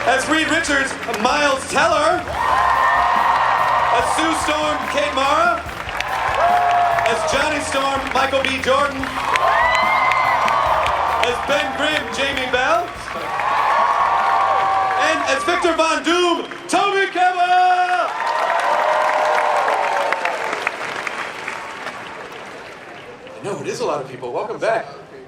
As Reed Richards, Miles Teller. As Sue Storm, Kate Mara. As Johnny Storm, Michael B. Jordan. As Ben Grimm, Jamie Bell. And as Victor Von Doom, Toby Kebbell! No, it is a lot of people. Welcome back.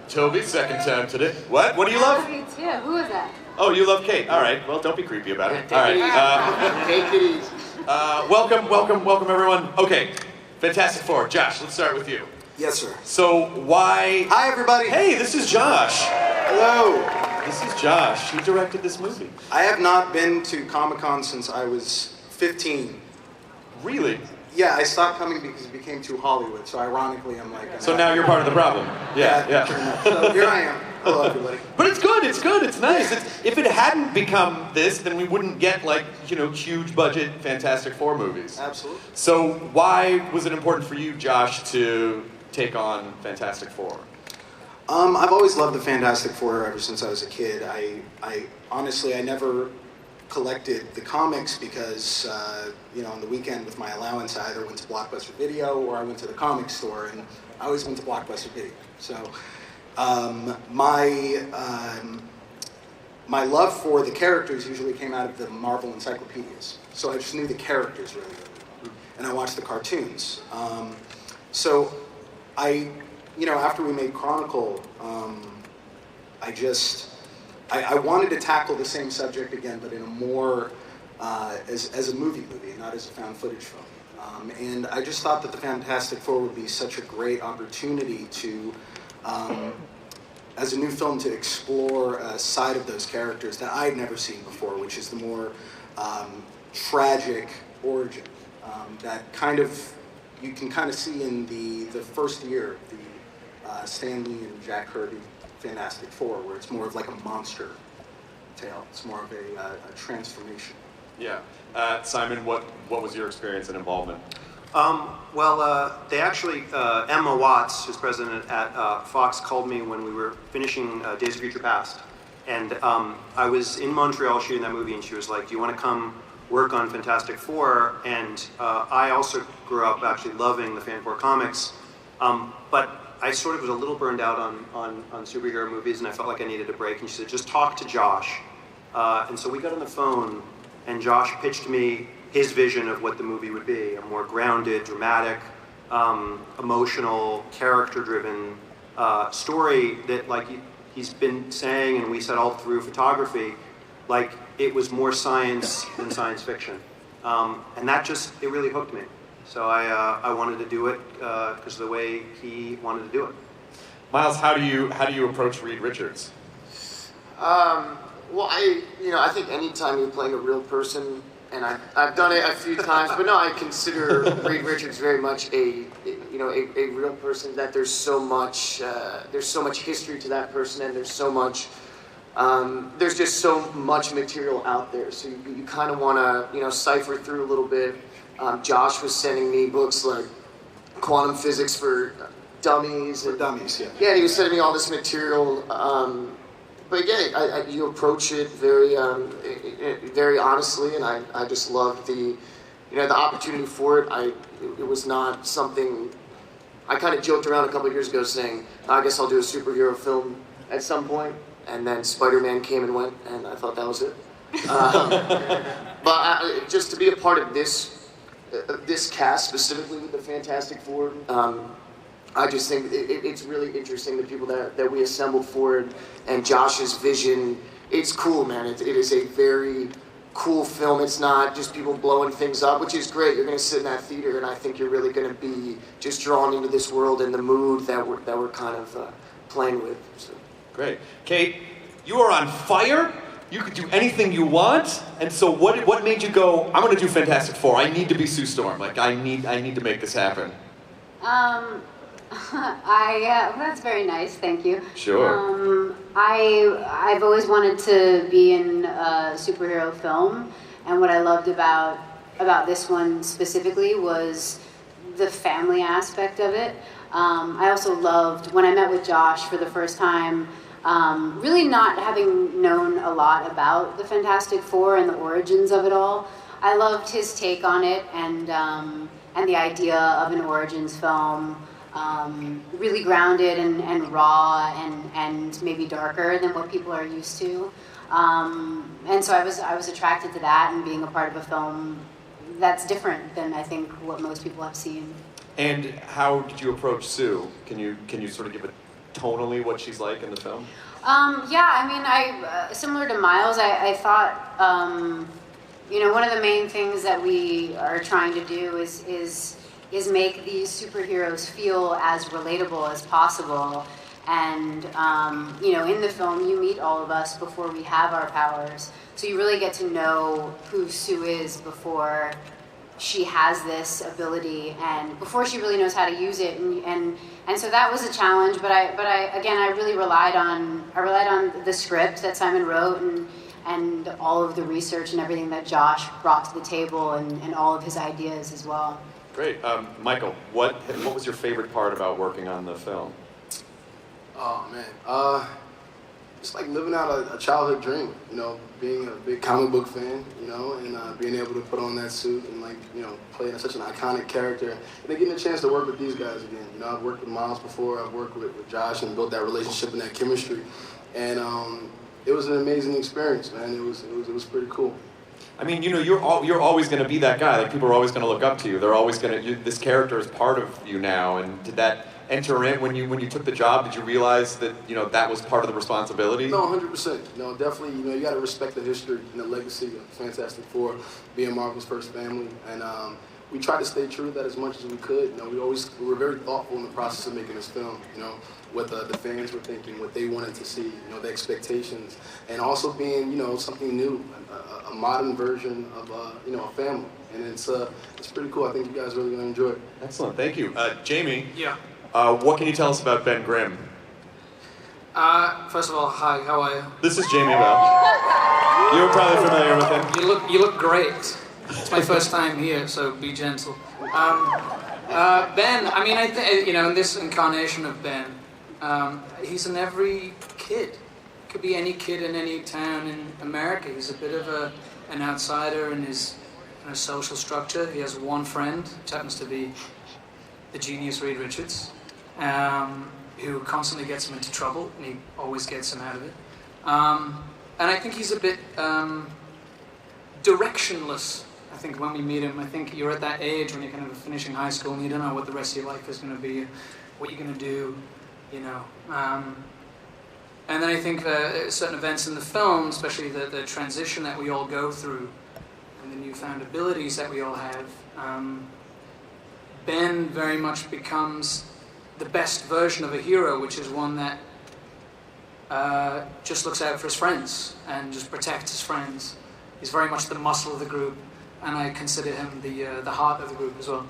Toby, second time today. What? What do you love? Me too. Who is that? Oh, you love Kate. All right. Well, don't be creepy about it. All right. Take it easy. Welcome, everyone. Okay. Fantastic Four. Josh, let's start with you. Yes, sir. So, why... Hi, everybody. Hey, this is Josh. Hello. This is Josh. He directed this movie. I have not been to Comic-Con since I was 15. Really? Yeah, I stopped coming because it became too Hollywood, so ironically I'm like... So now you're part of the problem. Yeah. Pretty much. So here I am. Hello, everybody. But it's good, it's nice. If it hadn't become this, then we wouldn't get, like, you know, huge budget Fantastic Four movies. Absolutely. So why was it important for you, Josh, to take on Fantastic Four? I've always loved the Fantastic Four ever since I was a kid. I honestly, I never collected the comics because, you know, on the weekend with my allowance, I either went to Blockbuster Video or I went to the comic store, and I always went to Blockbuster Video. So, my love for the characters usually came out of the Marvel encyclopedias. So I just knew the characters really well, and I watched the cartoons. So you know, after we made Chronicle, I wanted to tackle the same subject again, but in a more, as a movie, and not as a found footage film. And I just thought that the Fantastic Four would be such a great opportunity to, as a new film, to explore a side of those characters that I'd never seen before, which is the more tragic origin that kind of, you can kind of see in the first year, the Stan Lee and Jack Kirby Fantastic Four, where it's more of like a monster tale. It's more of a transformation. Yeah. Simon, what was your experience and involvement? They actually, Emma Watts, who's president at Fox, called me when we were finishing Days of Future Past. And I was in Montreal shooting that movie, and she was like, do you want to come work on Fantastic Four? And I also grew up actually loving the Fan Four comics. But I sort of was a little burned out on superhero movies, and I felt like I needed a break. And she said, just talk to Josh. And so we got on the phone, and Josh pitched me his vision of what the movie would be: a more grounded, dramatic, emotional, character-driven story that, like he's been saying, and we said all through photography, like it was more science than science fiction. And that just, it really hooked me. So I wanted to do it because of the way he wanted to do it. Miles, how do you approach Reed Richards? Well, I think anytime you're playing a real person, and I've done it a few times, but no, I consider Reed Richards very much a real person. That there's so much history to that person, and there's just so much material out there. So you kind of want to cipher through a little bit. Josh was sending me books like Quantum Physics for Dummies. For Dummies, yeah. Yeah, and he was sending me all this material. But again, you approach it very, very honestly, and I just loved the opportunity for it. It was not something. I kind of joked around a couple of years ago saying, I guess I'll do a superhero film at some point, and then Spider-Man came and went, and I thought that was it. But just to be a part of this cast specifically with the Fantastic Four. I just think it's really interesting, the people that we assembled for it, and Josh's vision. It's cool, man. It is a very cool film. It's not just people blowing things up, which is great. You're going to sit in that theater, and I think you're really going to be just drawn into this world and the mood that we're kind of playing with. So. Great. Kate, you are on fire. You could do anything you want. And so what made you go, I'm going to do Fantastic Four. I need to be Sue Storm. Like, I need to make this happen. That's very nice, thank you. Sure. I've always wanted to be in a superhero film, and what I loved about this one specifically was the family aspect of it. I also loved, when I met with Josh for the first time, really not having known a lot about the Fantastic Four and the origins of it all, I loved his take on it and the idea of an origins film, really grounded and raw and maybe darker than what people are used to. And so I was attracted to that and being a part of a film that's different than I think what most people have seen. And how did you approach Sue? Can you sort of give it tonally what she's like in the film? Yeah, I mean, I similar to Miles, I thought one of the main things that we are trying to do is make these superheroes feel as relatable as possible. And in the film, you meet all of us before we have our powers, so you really get to know who Sue is before she has this ability and before she really knows how to use it. And so that was a challenge. But I really relied on the script that Simon wrote and all of the research and everything that Josh brought to the table and all of his ideas as well. Great, Michael. What was your favorite part about working on the film? Oh man, it's like living out a childhood dream, being a big comic book fan, and being able to put on that suit and playing such an iconic character, and then getting a chance to work with these guys again. I've worked with Miles before, I've worked with Josh and built that relationship and that chemistry, and it was an amazing experience, man. It was pretty cool. I mean, you're always going to be that guy. Like, people are always going to look up to you. They're always going to. This character is part of you now. And did that enter in when you took the job? Did you realize that that was part of the responsibility? No, 100%. Definitely. You got to respect the history and the legacy of Fantastic Four being Marvel's first family, and we tried to stay true to that as much as we could. We were very thoughtful in the process of making this film. What the fans were thinking, what they wanted to see, the expectations, and also being something new, a modern version of a family, and it's pretty cool. I think you guys are really gonna enjoy it. Excellent, thank you, Jamie. Yeah. What can you tell us about Ben Grimm? First of all, hi. How are you? This is Jamie Bell. You're probably familiar with him. You look great. It's my first time here, so be gentle. Ben, I mean, I think in this incarnation of Ben, he's in every kid. Could be any kid in any town in America. He's a bit of an outsider in his social structure. He has one friend, which happens to be the genius Reed Richards, who constantly gets him into trouble, and he always gets him out of it. And I think he's a bit directionless. I think when we meet him, I think you're at that age when you're kind of finishing high school and you don't know what the rest of your life is going to be, what you're going to do, And then I think certain events in the film, especially the transition that we all go through and the newfound abilities that we all have, Ben very much becomes the best version of a hero, which is one that just looks out for his friends and just protects his friends. He's very much the muscle of the group, and I consider him the heart of the group as well.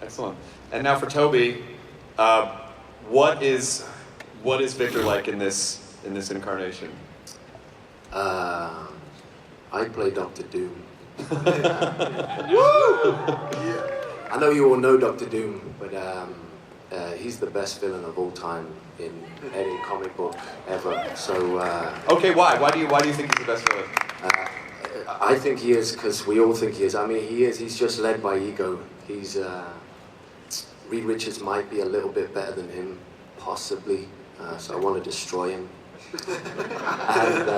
Excellent. And now for Toby, what is Victor like in this incarnation? I play Dr. Doom. I know you all know Dr. Doom, but he's the best villain of all time in any comic book ever. So okay, why? Why do you think he's the best villain? I think he is because we all think he is. I mean, he is. He's just led by ego. He's Reed Richards might be a little bit better than him, possibly. So I want to destroy him, and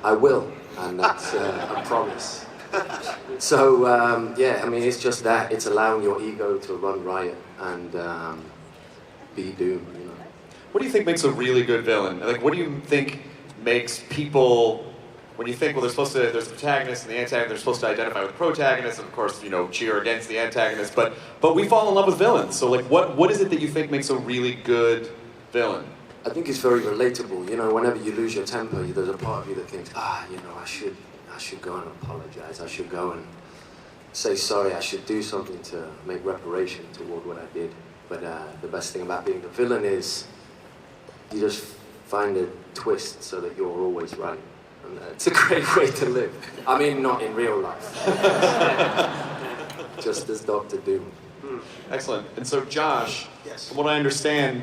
I will, and that's a promise. So yeah, I mean, it's just that. It's allowing your ego to run riot and be Doom. What do you think makes a really good villain? Like, what do you think makes people, when you think, well, there's the protagonist and the antagonist, they're supposed to identify with the protagonist, and of course, cheer against the antagonist, but we fall in love with villains. So, like, what is it that you think makes a really good villain? I think it's very relatable. Whenever you lose your temper, there's a part of you that thinks, I should go and apologize. I should go and say sorry. I should do something to make reparation toward what I did. But the best thing about being the villain is you just find a twist so that you're always right. And it's a great way to live. I mean, not in real life. Just as Dr. Doom. Excellent. And so, Josh, Yes. from what I understand,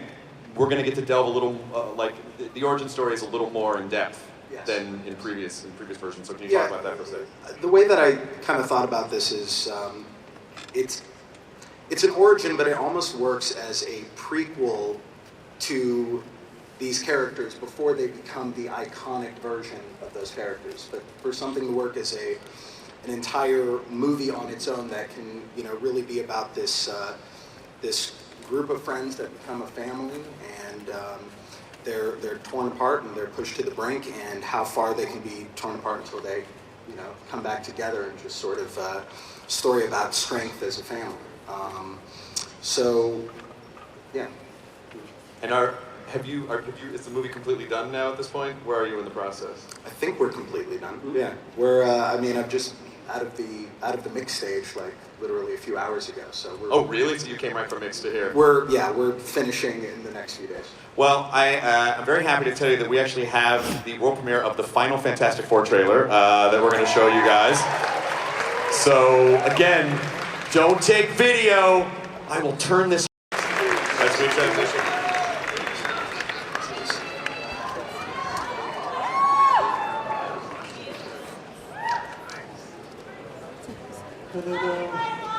we're going to get to delve a little, like, the origin story is a little more in depth Yes. than in previous versions. So can you Yeah. talk about that for a second? The way that I kind of thought about this is, it's an origin, but it almost works as a prequel to these characters before they become the iconic version of those characters. But for something to work as an entire movie on its own that can, you know, really be about this this group of friends that become a family, and they're torn apart and they're pushed to the brink, and how far they can be torn apart until they, you know, come back together, and just sort of story about strength as a family. So, yeah. And is the movie completely done now at this point? Where are you in the process? I think we're completely done. Yeah, we're. I mean, I'm just out of the mix stage, like literally a few hours ago. So we're. Oh, really? So you came right from mix to here? We're finishing in the next few days. Well, I'm very happy to tell you that we actually have the world premiere of the final Fantastic Four trailer that we're going to show you guys. So again, don't take video. I will turn this. That's good transition. Da-da-da.